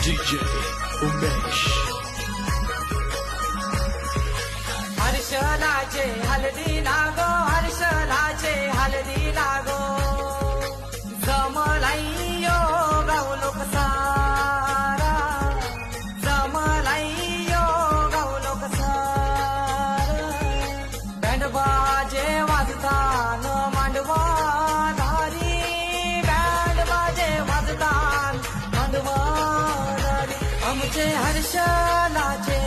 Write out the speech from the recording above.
DJ Umesh हर्षलाचे हलदी लागो हर्षलाचे हलदी लागो जमलाइयो गावलोक सारा जमलाइयो गावलोक सारा बँड बाजे वाजतान मांडवा धारी बँड बाजे वाजतान मांडवा धारी आमचे हर्षलाचे